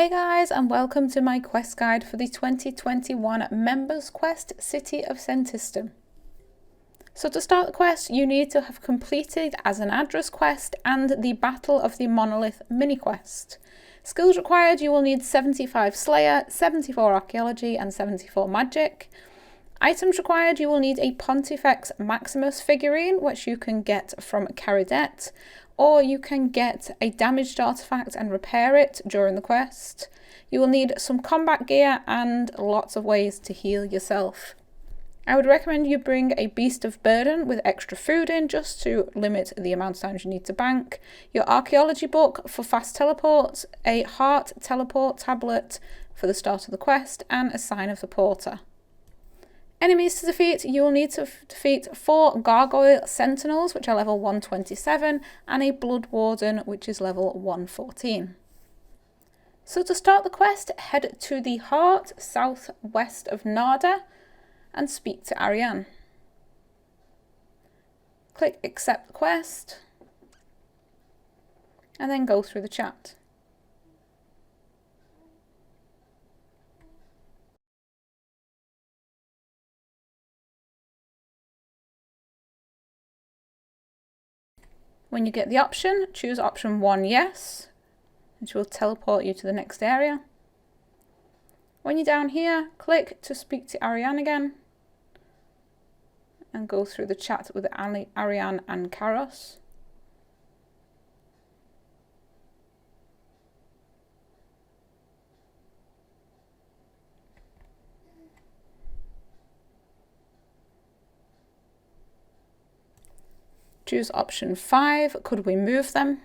Hey guys, and welcome to my quest guide for the 2021 Members Quest City of Senntisten. So to start the quest, you need to have completed as an address quest and the Battle of the Monolith mini quest. Skills required, you will need 75 Slayer, 74 Archaeology and 74 Magic. Items required, you will need a Pontifex Maximus figurine, which you can get from Caridet, or you can get a damaged artifact and repair it during the quest. You will need some combat gear and lots of ways to heal yourself. I would recommend you bring a Beast of Burden with extra food in, just to limit the amount of times you need to bank, your archaeology book for fast teleports, a heart teleport tablet for the start of the quest, and a sign of the porter. Enemies to defeat, you will need to defeat 4 Gargoyle Sentinels, which are level 127, and a Blood Warden, which is level 114. So to start the quest, head to the heart southwest of Narda and speak to Ariane. Click accept the quest and then go through the chat. When you get the option, choose option 1 yes, which will teleport you to the next area. When you're down here, click to speak to Ariane again and go through the chat with Ariane and Karos. Choose option 5, could we move them?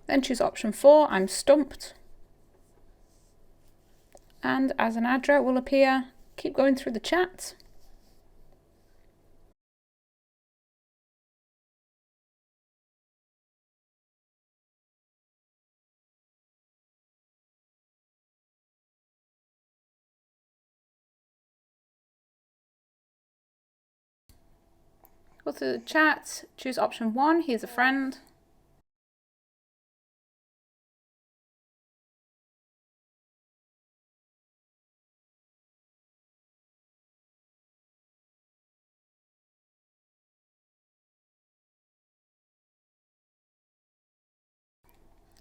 Then choose option 4, I'm stumped. And as an address will appear, keep going through the chat. Go through the chat, choose option 1, here's a friend.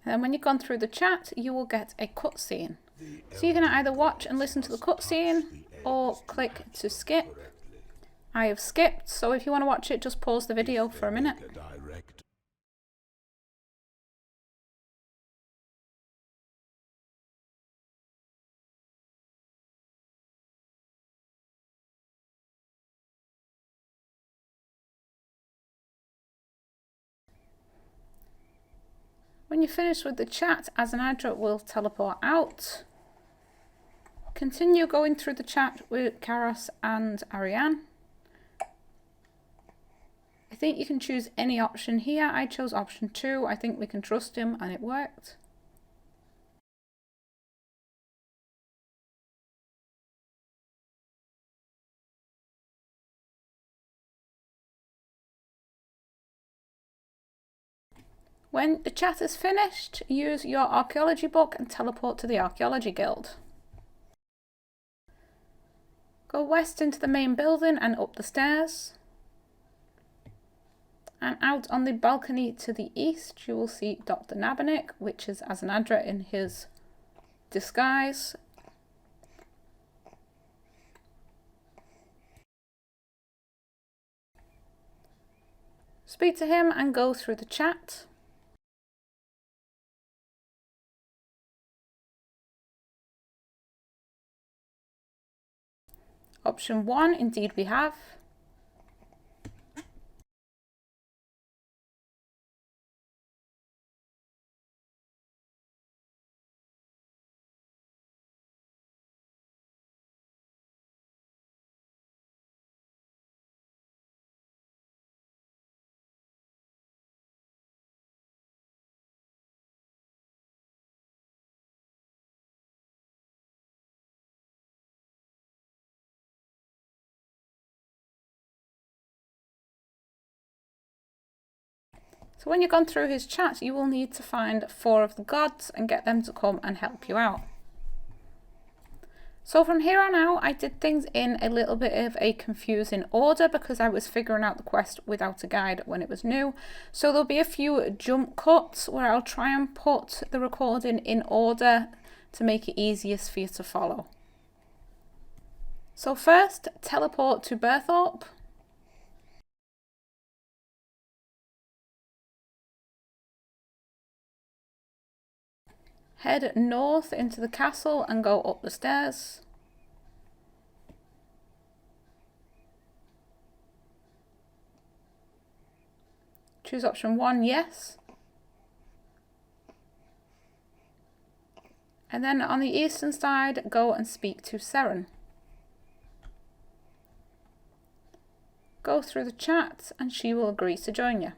And then when you've gone through the chat, you will get a cutscene. So you can either watch and listen to the cutscene or click to skip. I have skipped, so if you want to watch it, just pause the video for a minute. When you're finished with the chat, as an address will teleport out. Continue going through the chat with Karos and Ariane. I think you can choose any option here. I chose option 2. I think we can trust him, and it worked. When the chat is finished, use your archaeology book and teleport to the Archaeology Guild. Go west into the main building and up the stairs. And out on the balcony to the east, you will see Dr. Nabernick, which is as an address in his disguise. Speak to him and go through the chat. Option 1, indeed we have. So when you've gone through his chat, you will need to find 4 of the gods and get them to come and help you out. So from here on out, I did things in a little bit of a confusing order because I was figuring out the quest without a guide when it was new. So there'll be a few jump cuts where I'll try and put the recording in order to make it easiest for you to follow. So first, teleport to Berthorpe. Head north into the castle and go up the stairs. Choose option 1, yes. And then on the eastern side, go and speak to Seren. Go through the chat and she will agree to join you.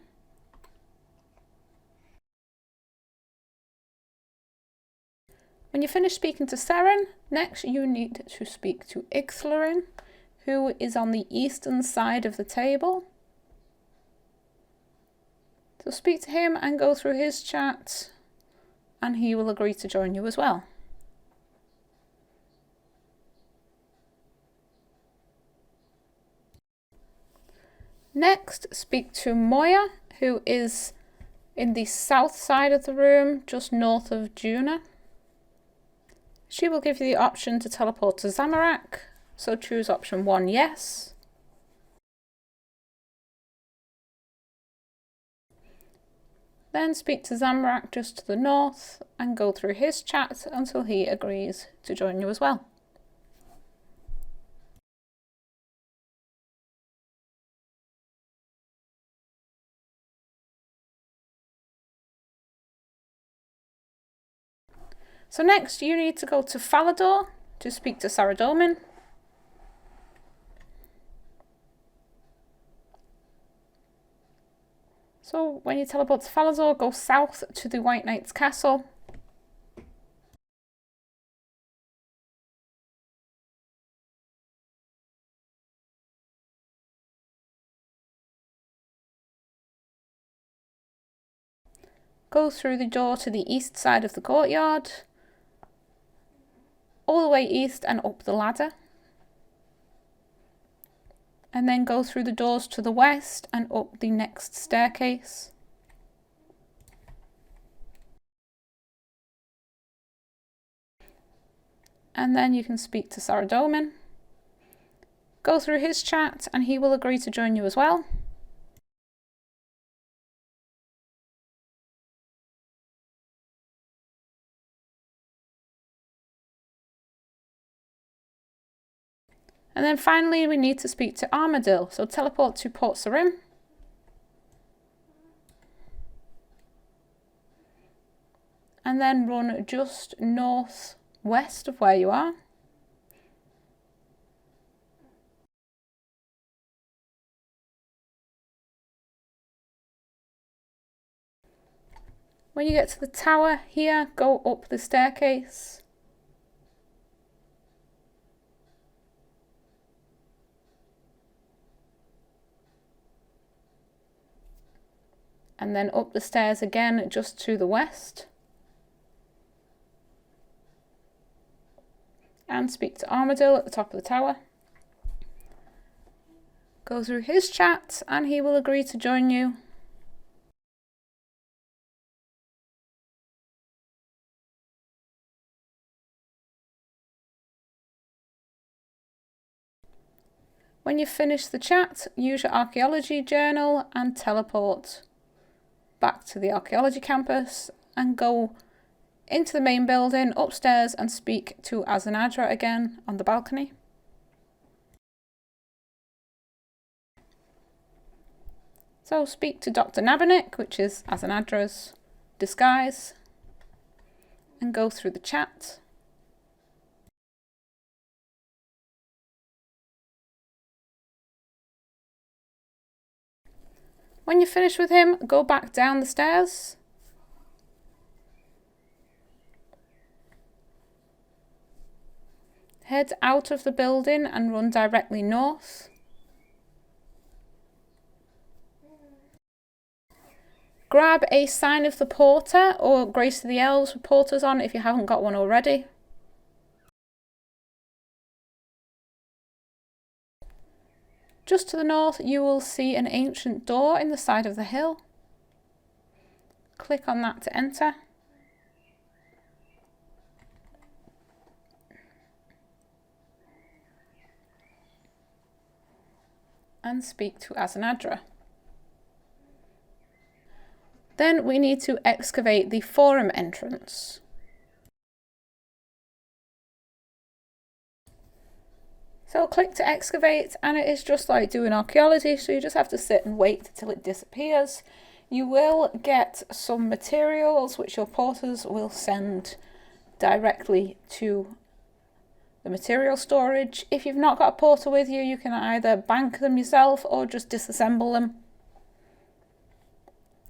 When you finish speaking to Seren, next you need to speak to Ixlarin, who is on the eastern side of the table. So speak to him and go through his chat, and he will agree to join you as well. Next, speak to Moya, who is in the south side of the room, just north of Juna. She will give you the option to teleport to Zamorak, so choose option 1, yes. Then speak to Zamorak just to the north and go through his chat until he agrees to join you as well. So next you need to go to Falador to speak to Saradomin. So when you teleport to Falador, go south to the White Knight's castle. Go through the door to the east side of the courtyard, all the way east and up the ladder. And then go through the doors to the west and up the next staircase. And then you can speak to Saradomin. Go through his chat and he will agree to join you as well. And then finally we need to speak to Armadil, so teleport to Port Sarim. And then run just northwest of where you are. When you get to the tower here, go up the staircase. And then up the stairs again, just to the west. And speak to Armadil at the top of the tower. Go through his chat and he will agree to join you. When you finish the chat, use your archaeology journal and teleport back to the archaeology campus and go into the main building upstairs and speak to Azanadra again on the balcony. So speak to Dr. Nabanik, which is Azanadra's disguise, and go through the chat. When you're finished with him, go back down the stairs. Head out of the building and run directly north. Grab a sign of the porter or Grace of the Elves with porters on if you haven't got one already. Just to the north, you will see an ancient door in the side of the hill. Click on that to enter. And speak to Asanadra. Then we need to excavate the forum entrance. So click to excavate, and it is just like doing archaeology, so you just have to sit and wait till it disappears. You will get some materials which your porters will send directly to the material storage. If you've not got a porter with you, you can either bank them yourself or just disassemble them.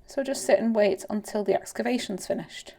So just sit and wait until the excavation's finished.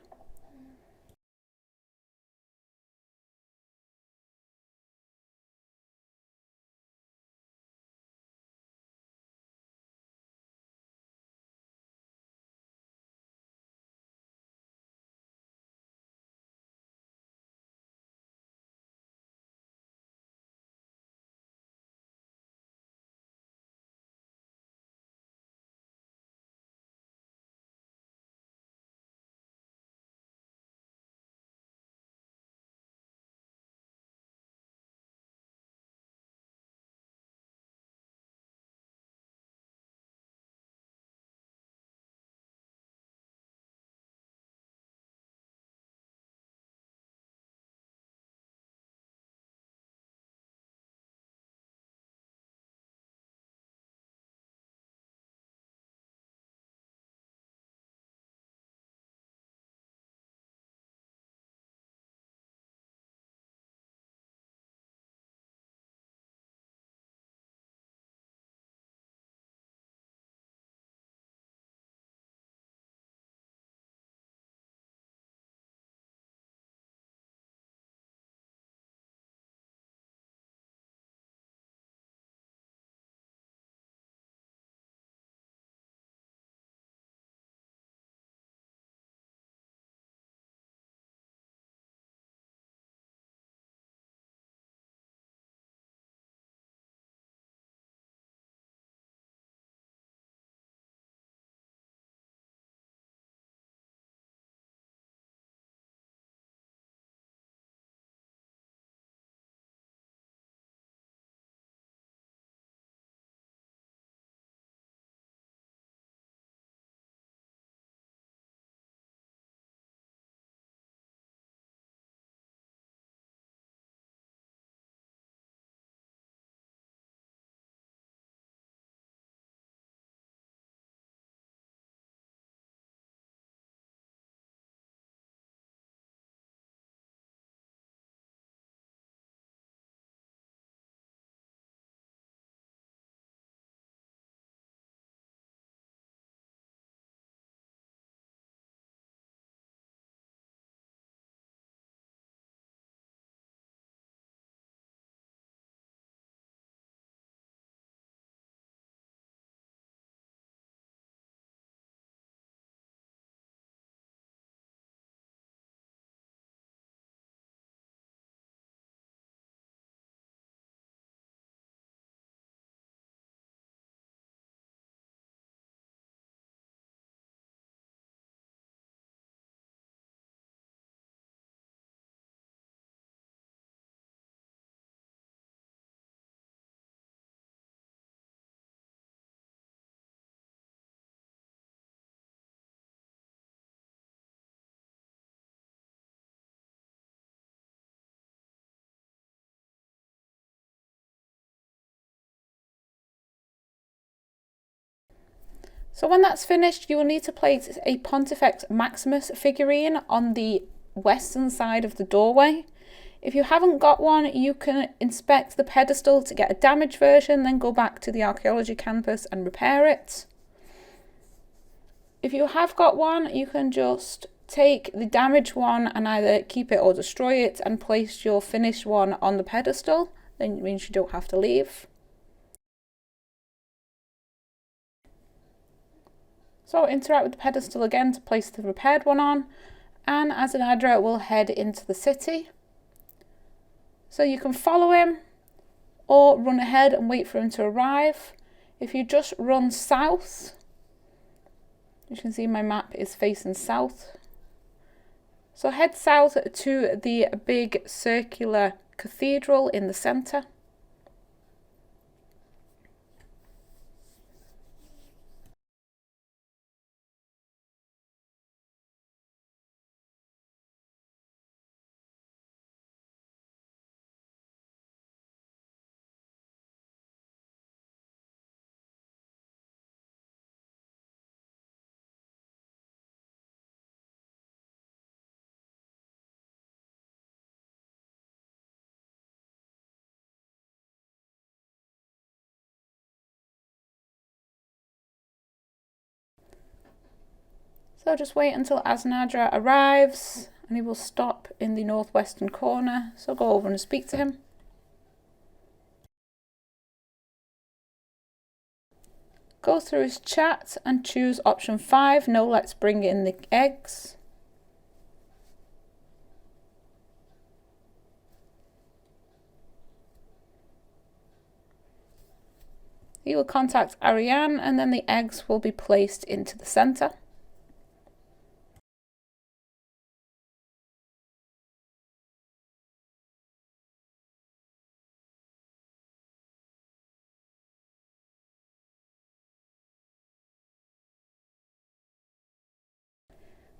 So when that's finished, you will need to place a Pontifex Maximus figurine on the western side of the doorway. If you haven't got one, you can inspect the pedestal to get a damaged version, then go back to the archaeology campus and repair it. If you have got one, you can just take the damaged one and either keep it or destroy it and place your finished one on the pedestal. Then it means you don't have to leave. So interact with the pedestal again to place the repaired one on, and Asanadra will head into the city. So you can follow him or run ahead and wait for him to arrive. If you just run south, you can see my map is facing south. So head south to the big circular cathedral in the centre. So just wait until Asanadra arrives and he will stop in the northwestern corner. So go over and speak to him. Go through his chat and choose option 5, no, let's bring in the eggs. He will contact Ariane and then the eggs will be placed into the centre.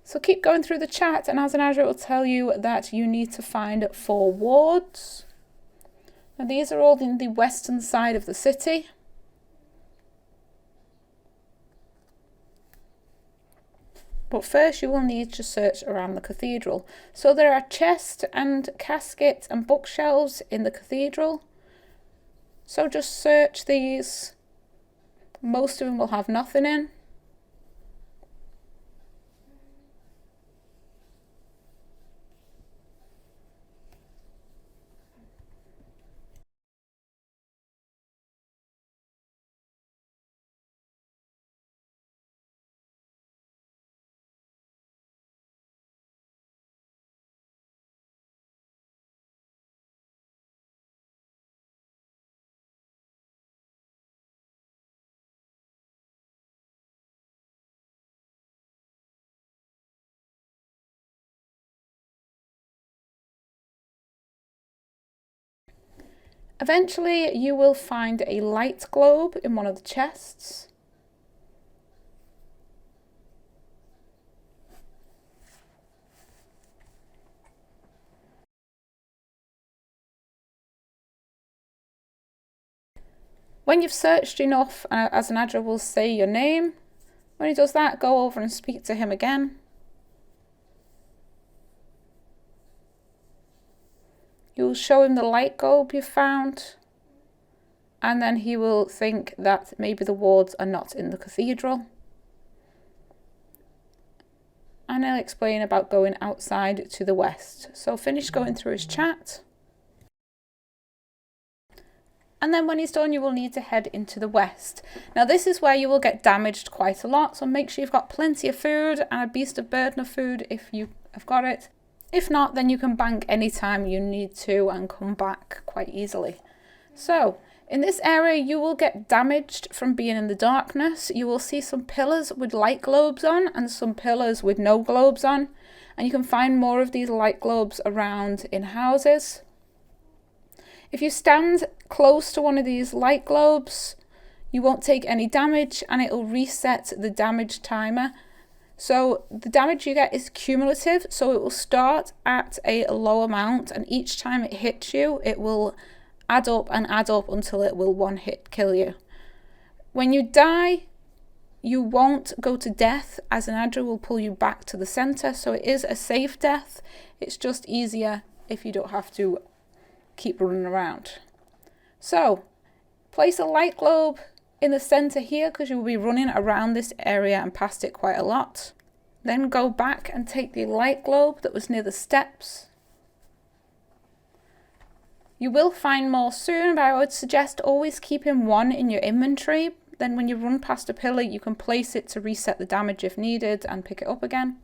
So keep going through the chat and Asanadra will tell you that you need to find 4 wards. Now these are all in the western side of the city. But first you will need to search around the cathedral. So there are chests and caskets and bookshelves in the cathedral. So just search these. Most of them will have nothing in. Eventually you will find a light globe in one of the chests. When you've searched enough, Asanadra will say your name. When he does that, go over and speak to him again. You'll show him the light globe you found, and then he will think that maybe the wards are not in the cathedral. And he'll explain about going outside to the west. So finish going through his chat. And then when he's done, you will need to head into the west. Now this is where you will get damaged quite a lot, so make sure you've got plenty of food and a beast of burden of food if you have got it. If not, then you can bank anytime you need to and come back quite easily. So in this area you will get damaged from being in the darkness. You will see some pillars with light globes on and some pillars with no globes on, and you can find more of these light globes around in houses. If you stand close to one of these light globes, you won't take any damage and it will reset the damage timer. So the damage you get is cumulative, so it will start at a low amount and each time it hits you, it will add up and add up until it will one hit kill you. When you die, you won't go to death, as Asanadra will pull you back to the center, so it is a safe death. It's just easier if you don't have to keep running around. So place a light globe in the center here because you will be running around this area and past it quite a lot. Then go back and take the light globe that was near the steps. You will find more soon, but I would suggest always keeping one in your inventory Then when you run past a pillar, you can place it to reset the damage if needed and pick it up again.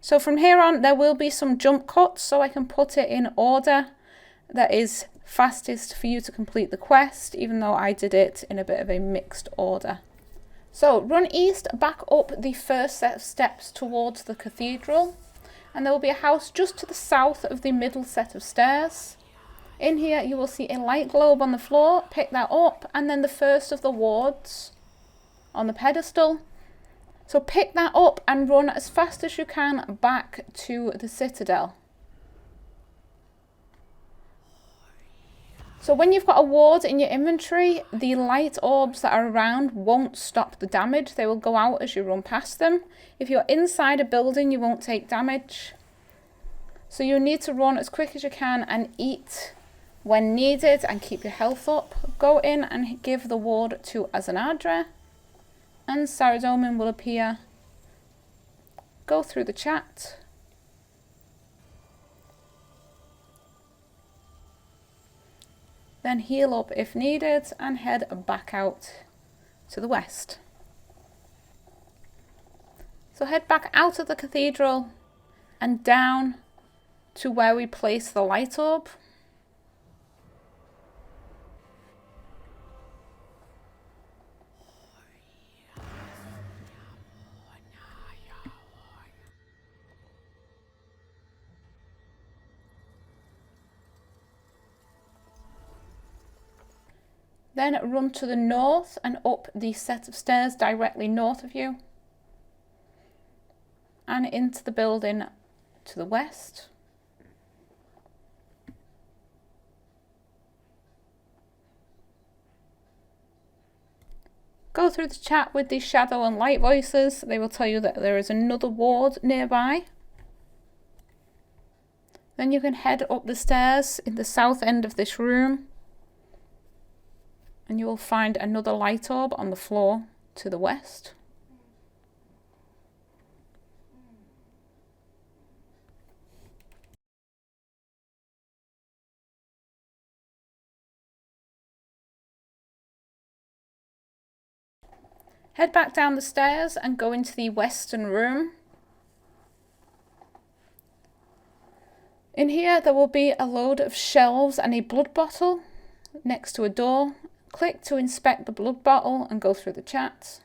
So from here on, there will be some jump cuts, so I can put it in order that is fastest for you to complete the quest, even though I did it in a bit of a mixed order. So run east, back up the first set of steps towards the cathedral, and there will be a house just to the south of the middle set of stairs. In here you will see a light globe on the floor, pick that up, and then the first of the wards on the pedestal. So pick that up and run as fast as you can back to the citadel. So when you've got a ward in your inventory, the light orbs that are around won't stop the damage. They will go out as you run past them. If you're inside a building, you won't take damage. So you need to run as quick as you can and eat when needed and keep your health up. Go in and give the ward to Azanadra, and Saradomin will appear. Go through the chat. Then heal up if needed and head back out to the west. So head back out of the cathedral and down to where we place the light orb. Then run to the north and up the set of stairs directly north of you, and into the building to the west. Go through the chat with the shadow and light voices. They will tell you that there is another ward nearby. Then you can head up the stairs in the south end of this room, and you will find another light orb on the floor to the west. Head back down the stairs and go into the western room. In here there will be a load of shelves and a blood bottle next to a door. Click to inspect the blood bottle and go through the chat.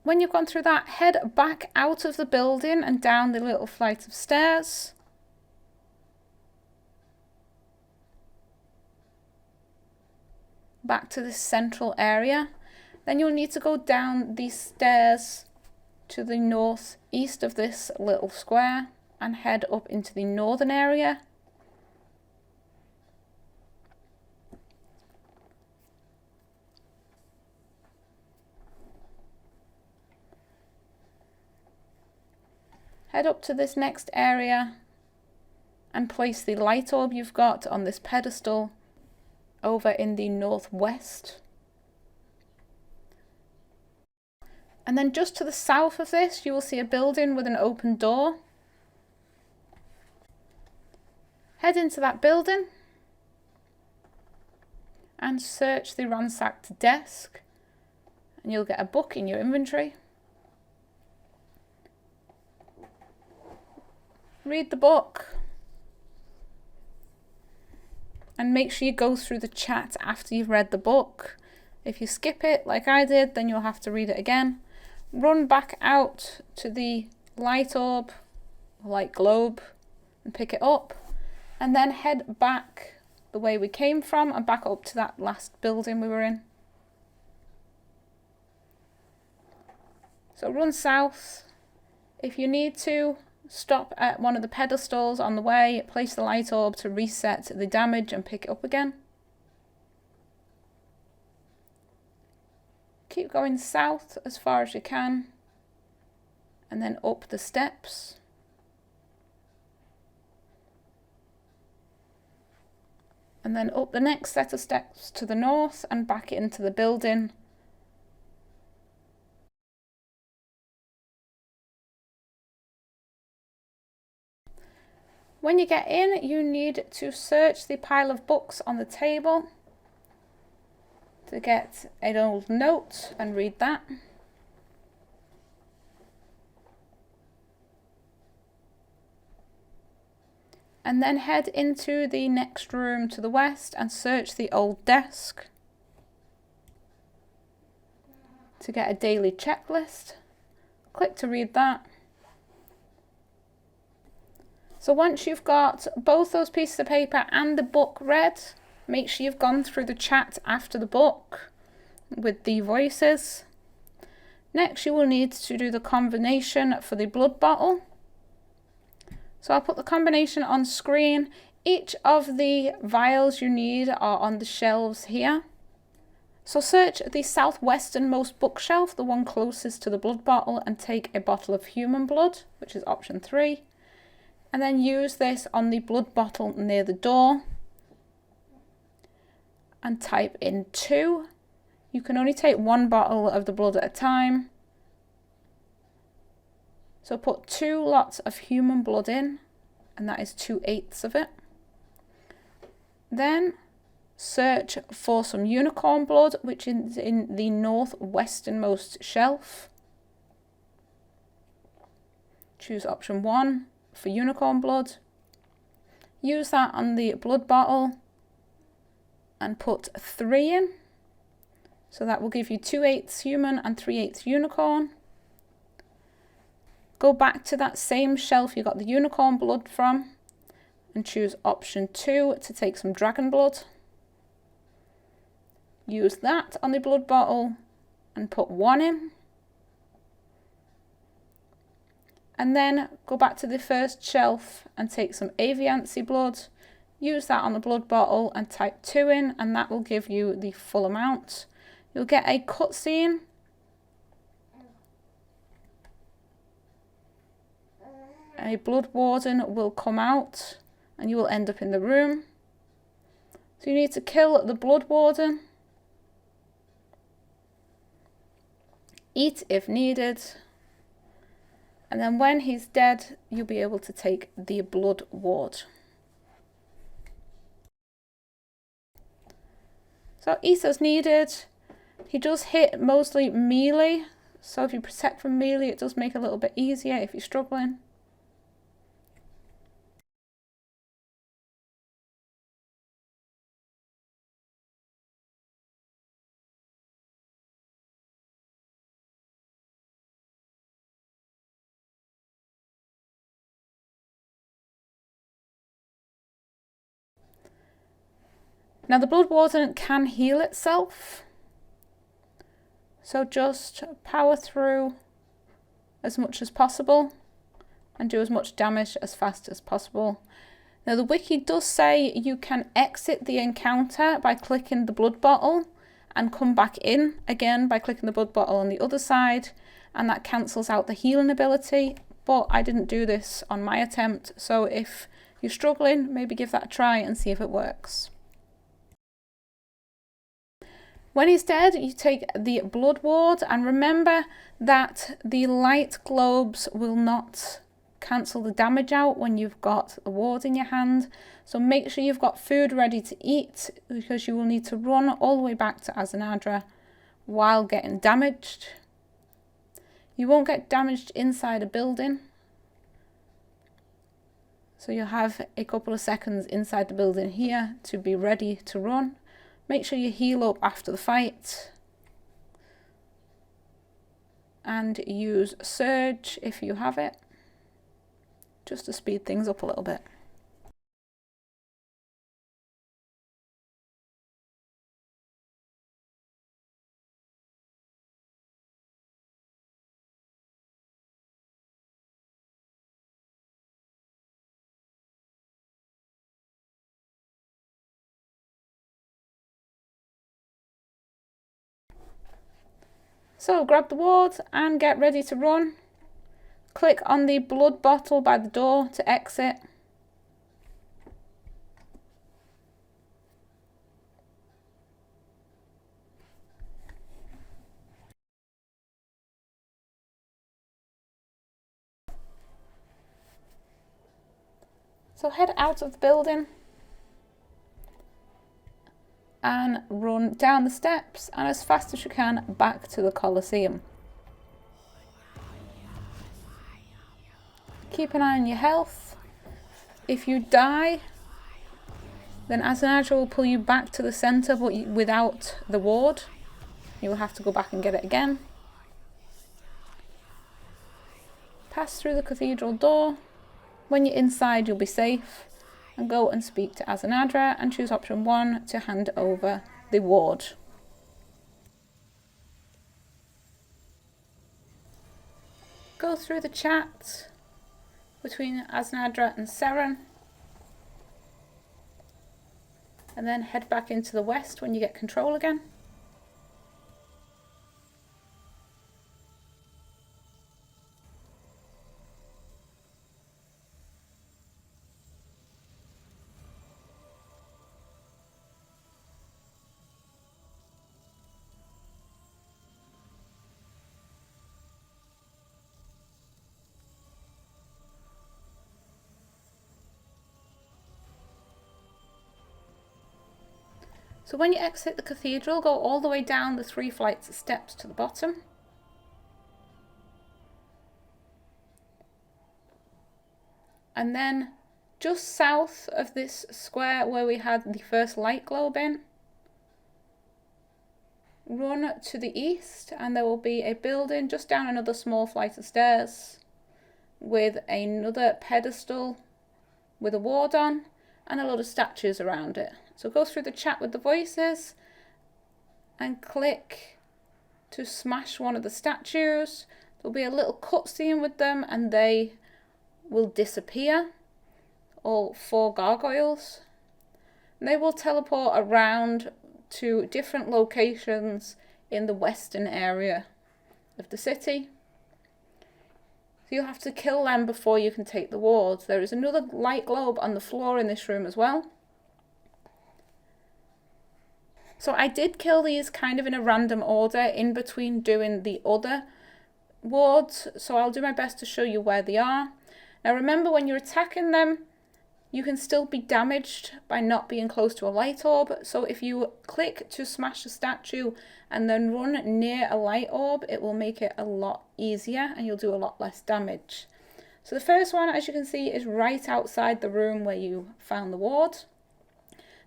When you've gone through that, head back out of the building and down the little flight of stairs. Back to this central area. Then you'll need to go down these stairs to the northeast of this little square and head up into the northern area. Head up to this next area and place the light orb you've got on this pedestal over in the northwest. And then just to the south of this, you will see a building with an open door. Head into that building and search the ransacked desk, and you'll get a book in your inventory. Read the book and make sure you go through the chat after you've read the book. If you skip it like I did, then you'll have to read it again. Run back out to the light orb, light globe, and pick it up, and then head back the way we came from and back up to that last building we were in. So run south. If you need to, stop at one of the pedestals on the way, place the light orb to reset the damage and pick it up again. Keep going south as far as you can, and then up the steps. and then up the next set of steps to the north and back into the building. When you get in, you need to search the pile of books on the table to get an old note and read that. And then head into the next room to the west and search the old desk to get a daily checklist. Click to read that. So once you've got both those pieces of paper and the book read, make sure you've gone through the chat after the book with the voices. Next, you will need to do the combination for the blood bottle. So I'll put the combination on screen. Each of the vials you need are on the shelves here. So search the southwesternmost bookshelf, the one closest to the blood bottle, and take a bottle of human blood, which is option 3. And then use this on the blood bottle near the door. And type in 2. You can only take 1 bottle of the blood at a time. So put 2 lots of human blood in, and that is 2/8 of it. Then search for some unicorn blood, which is in the northwesternmost shelf. Choose option 1 for unicorn blood. Use that on the blood bottle and put 3 in. So that will give you 2/8 human and 3/8 unicorn. Go back to that same shelf you got the unicorn blood from and choose option 2 to take some dragon blood. Use that on the blood bottle and put 1 in. And then go back to the first shelf and take some aviancy blood. Use that on the blood bottle and type 2 in, and that will give you the full amount. You'll get a cutscene. A blood warden will come out and you will end up in the room. So you need to kill the blood warden. Eat if needed. And then when he's dead, you'll be able to take the blood ward. So eat as needed. He does hit mostly melee. So if you protect from melee, it does make it a little bit easier if you're struggling. Now the blood warden can heal itself, so just power through as much as possible and do as much damage as fast as possible. Now the wiki does say you can exit the encounter by clicking the blood bottle and come back in again by clicking the blood bottle on the other side, and that cancels out the healing ability, but I didn't do this on my attempt, so if you're struggling, maybe give that a try and see if it works. When he's dead, you take the blood ward, and remember that the light globes will not cancel the damage out when you've got a ward in your hand. So make sure you've got food ready to eat, because you will need to run all the way back to Azanadra while getting damaged. You won't get damaged inside a building, so you'll have a couple of seconds inside the building here to be ready to run. Make sure you heal up after the fight and use Surge if you have it, just to speed things up a little bit. So grab the ward and get ready to run. Click on the blood bottle by the door to exit. So head out of the building and run down the steps and as fast as you can back to the Colosseum. Keep an eye on your health. If you die, then Asanadra will pull you back to the centre, but without the ward. You will have to go back and get it again. Pass through the cathedral door. When you're inside, you'll be safe. And go and speak to Asanadra and choose option 1 to hand over the ward. Go through the chat between Asanadra and Seren. And then head back into the west when you get control again. So when you exit the cathedral, go all the way down the 3 flights of steps to the bottom. And then just south of this square where we had the first light globe in, run to the east and there will be a building just down another small flight of stairs with another pedestal with a ward on and a lot of statues around it. So go through the chat with the voices and click to smash one of the statues. There'll be a little cutscene with them and they will disappear, all 4 gargoyles. And they will teleport around to different locations in the western area of the city. So you'll have to kill them before you can take the wards. There is another light globe on the floor in this room as well. So I did kill these kind of in a random order in between doing the other wards. So I'll do my best to show you where they are. Now remember, when you're attacking them, you can still be damaged by not being close to a light orb. So if you click to smash a statue and then run near a light orb, it will make it a lot easier and you'll do a lot less damage. So the first one, as you can see, is right outside the room where you found the ward.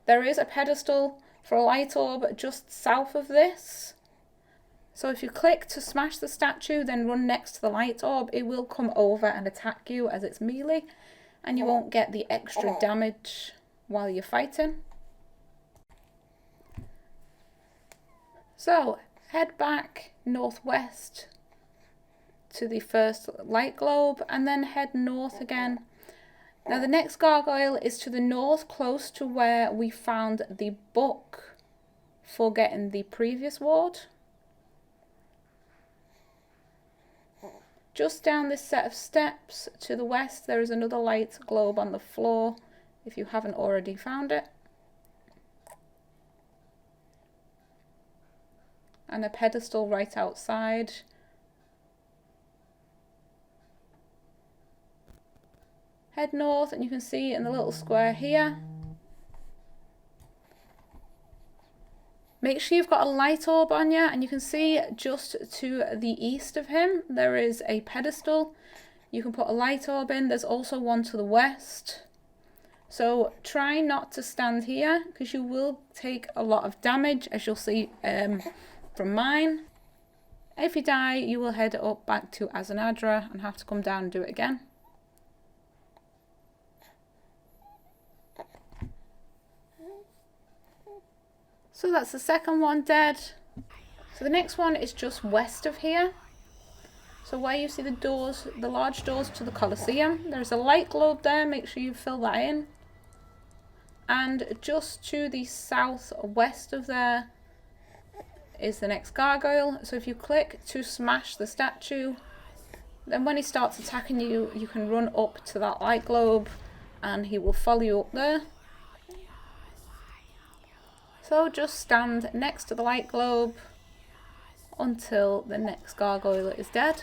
There is a pedestal for a light orb just south of this. So if you click to smash the statue, then run next to the light orb, it will come over and attack you as it's melee, and you won't get the extra damage while you're fighting. So head back northwest to the first light globe and then head north again. Now the next gargoyle is to the north, close to where we found the book for getting the previous ward. Just down this set of steps to the west, there is another light globe on the floor, if you haven't already found it. And a pedestal right outside. Head north and you can see in the little square here. Make sure you've got a light orb on you, and you can see just to the east of him there is a pedestal. You can put a light orb in. There's also one to the west. So try not to stand here because you will take a lot of damage, as you'll see from mine. If you die, you will head up back to Asanadra and have to come down and do it again. So that's the second one dead. So the next one is just west of here. So where you see the doors, the large doors to the Colosseum, there's a light globe there, make sure you fill that in. And just to the southwest of there is the next gargoyle. So if you click to smash the statue, then when he starts attacking you, you can run up to that light globe and he will follow you up there. So just stand next to the light globe until the next gargoyle is dead.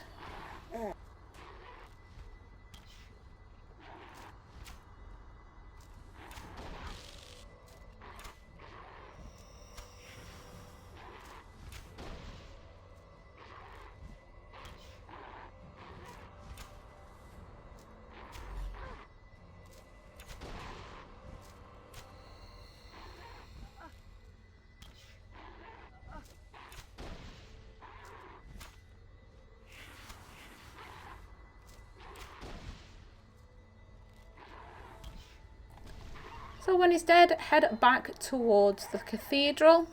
So when he's dead, head back towards the cathedral,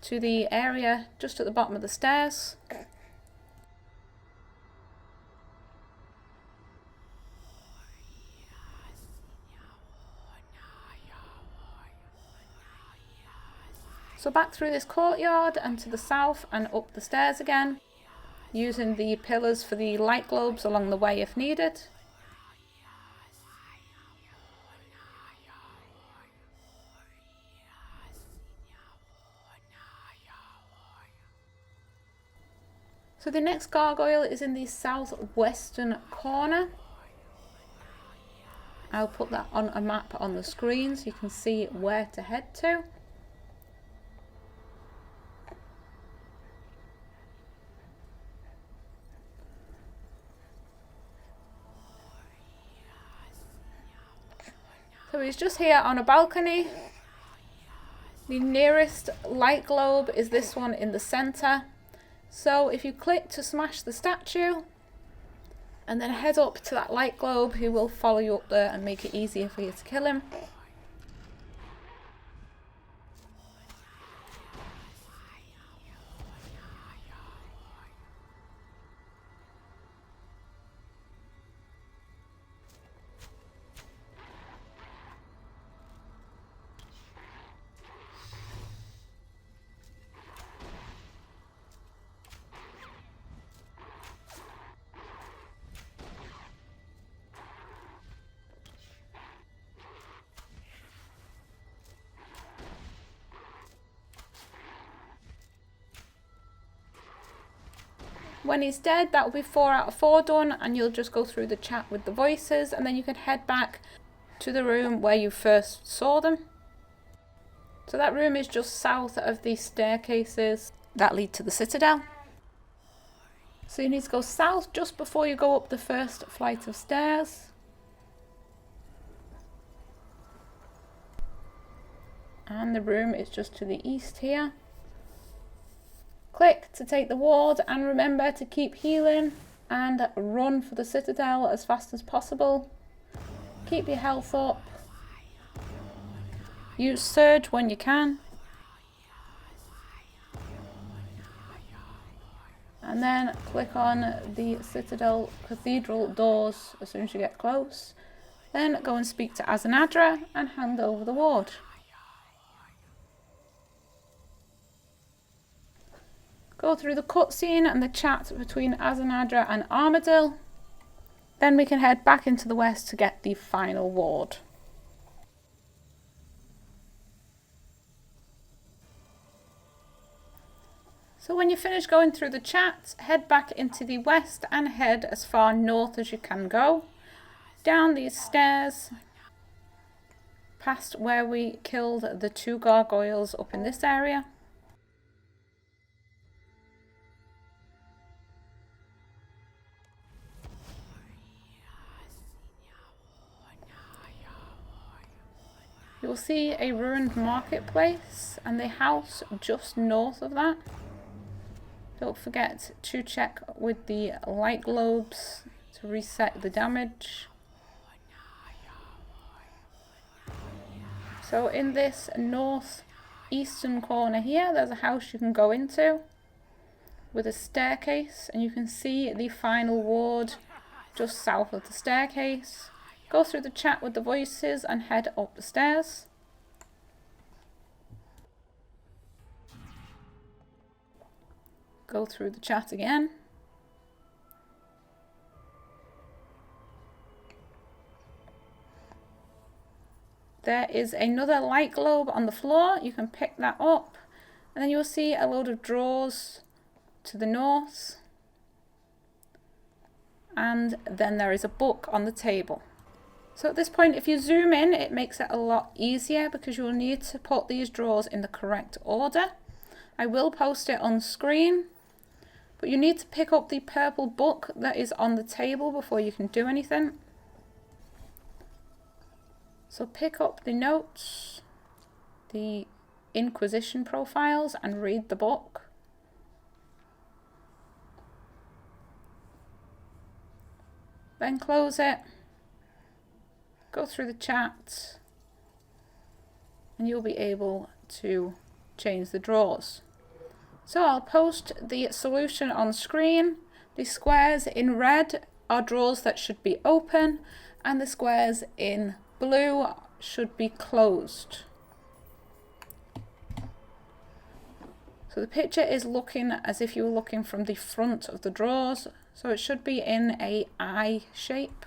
to the area just at the bottom of the stairs. So back through this courtyard and to the south and up the stairs again, using the pillars for the light globes along the way if needed. So the next gargoyle is in the southwestern corner. I'll put that on a map on the screen so you can see where to head to. So he's just here on a balcony. The nearest light globe is this one in the center. So if you click to smash the statue and then head up to that light globe, he will follow you up there and make it easier for you to kill him. When he's dead, that will be 4 out of 4 done, and you'll just go through the chat with the voices, and then you can head back to the room where you first saw them. So that room is just south of the staircases that lead to the citadel. So you need to go south just before you go up the first flight of stairs. And the room is just to the east here. Click to take the ward, and remember to keep healing and run for the citadel as fast as possible. Keep your health up. Use surge when you can. And then click on the citadel cathedral doors as soon as you get close. Then go and speak to Azanadra and hand over the ward. Go through the cutscene and the chat between Azanadra and Armadil. Then we can head back into the west to get the final ward. So when you finish going through the chat, head back into the west and head as far north as you can go. Down these stairs, past where we killed the 2 gargoyles up in this area. You'll see a ruined marketplace and the house just north of that. Don't forget to check with the light globes to reset the damage. So in this northeastern corner here, there's a house you can go into with a staircase, and you can see the final ward just south of the staircase. Go through the chat with the voices and head up the stairs. Go through the chat again. There is another light globe on the floor. You can pick that up, and then you'll see a load of drawers to the north. And then there is a book on the table. So at this point, if you zoom in, it makes it a lot easier because you'll need to put these drawers in the correct order. I will post it on screen, but you need to pick up the purple book that is on the table before you can do anything. So pick up the notes, the Inquisition profiles, and read the book. Then close it. Go through the chat and you'll be able to change the drawers. So I'll post the solution on screen. The squares in red are drawers that should be open, and the squares in blue should be closed. So the picture is looking as if you were looking from the front of the drawers, so it should be in a I shape.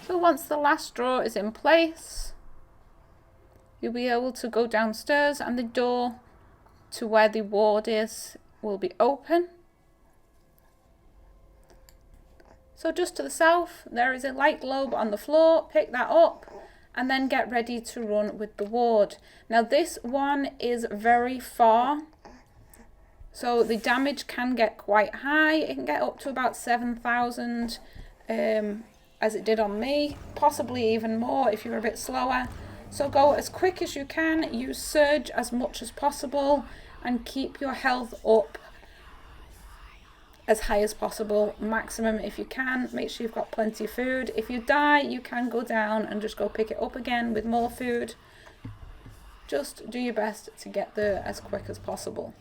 So once the last drawer is in place, you'll be able to go downstairs and the door to where the ward is will be open. So just to the south, there is a light globe on the floor. Pick that up and then get ready to run with the ward. Now this one is very far, so the damage can get quite high. It can get up to about 7,000 as it did on me, possibly even more if you're a bit slower. So go as quick as you can, use surge as much as possible, and keep your health up as high as possible, maximum if you can. Make sure you've got plenty of food. If you die, you can go down and just go pick it up again with more food. Just do your best to get there as quick as possible.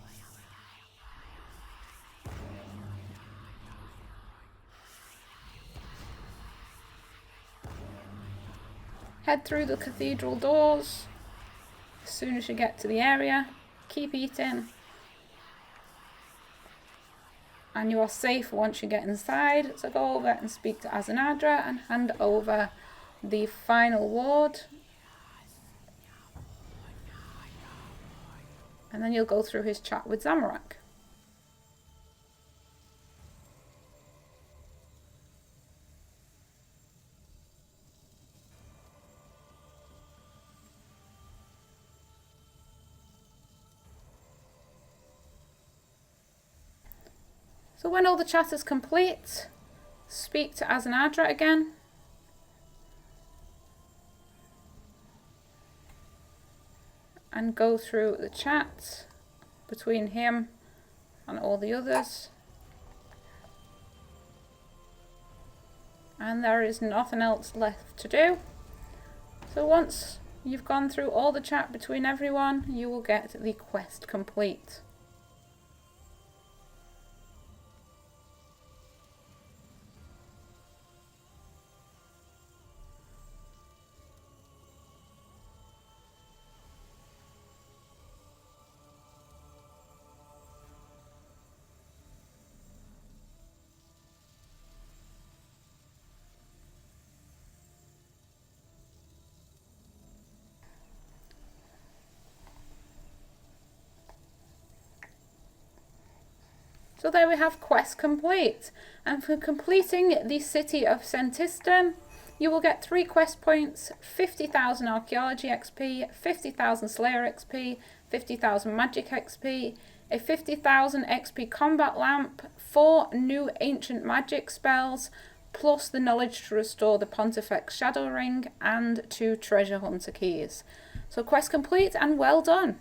Head through the cathedral doors as soon as you get to the area. Keep eating. And you are safe once you get inside. So go over and speak to Azanadra and hand over the final ward. And then you'll go through his chat with Zamorak. So when all the chat is complete, speak to Azanadra again. And go through the chat between him and all the others. And there is nothing else left to do. So once you've gone through all the chat between everyone, you will get the quest complete. So there we have quest complete. And for completing the city of Senntisten, you will get 3 quest points, 50,000 archaeology XP, 50,000 slayer XP, 50,000 magic XP, a 50,000 XP combat lamp, 4 new ancient magic spells, plus the knowledge to restore the Pontifex shadow ring, and 2 treasure hunter keys. So quest complete and well done.